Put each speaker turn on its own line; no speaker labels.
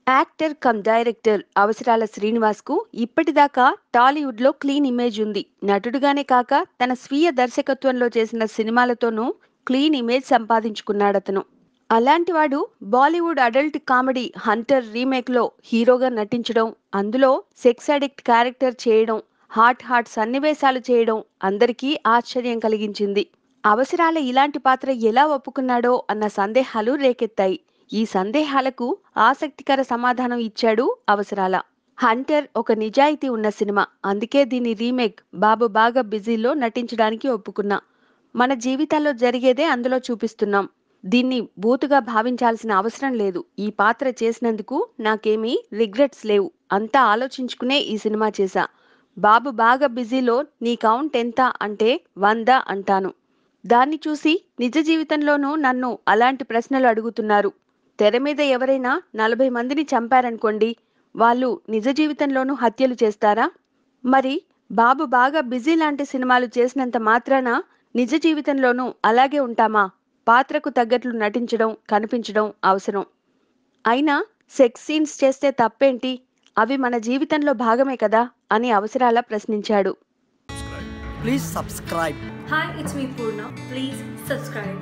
Actor come director అవసరాల శ్రీనివాస్‌కు ఇప్పటిదాకా టాలీవుడ్‌లో క్లీన్ ఇమేజ్ ఉంది. నటుడుగానే కాక తన స్వీయ దర్శకత్వంలో చేసిన సినిమాలతోనూ క్లీన్ ఇమేజ్ సంపాదించుకున్నాడతను. అలాంటివాడు బాలీవుడ్ అడల్ట్ కామెడీ 'హంటర్' రీమేక్‌లో హీరోగా నటించడం, అందులో సెక్స్ అడిక్ట్ క్యారెక్టర్ చేయడం, హాట్ సన్నివేశాలు చేయడం అందరికీ ఆశ్చర్యం కలిగించింది. అవసరాల ఇలాంటి పాత్ర ఎలా ఒప్పుకున్నాడో అన్న సందేహాలు రేకెత్తాయి. ఈ సందేహాలకు ఆసక్తికర సమాధానం ఇచ్చాడు అవసరాల. 'హంటర్' ఒక నిజాయితీ ఉన్న సినిమా. అందుకే దీని రీమేక్ 'బాబు బాగా బిజీలో' నటించడానికి ఒప్పుకున్నా. మన జీవితాల్లో జరిగేదే అందులో చూపిస్తున్నాం. దీన్ని బూతుగా భావించాల్సిన అవసరం లేదు. ఈ పాత్ర చేసినందుకు నాకేమీ రిగ్రెట్స్ లేవు. అంతా ఆలోచించుకునే ఈ సినిమా చేశా. బాబు బాగా బిజీలో నీ కౌంట్ ఎంత అంటే 100 అంటాను. దాన్ని చూసి నిజ జీవితంలోనూ నన్ను అలాంటి ప్రశ్నలు అడుగుతున్నారు. తెర మీద ఎవరైనా 40 మందిని చంపారనుకోండి, వాళ్ళు నిజ జీవితంలోనూ హత్యలు చేస్తారా? మరి బాబు బాగా బిజీ లాంటి సినిమాలు చేసినంత మాత్రాన నిజ జీవితంలోనూ అలాగే ఉంటామా? పాత్రకు తగ్గట్లు నటించడం, కనిపించడం అవసరం. అయినా సెక్స్ సీన్స్ చేస్తే తప్పేంటి? అవి మన జీవితంలో భాగమే కదా! అని అవసరాల ప్రశ్నించాడు.
Please subscribe.
Hi, it's me Purna. Please subscribe.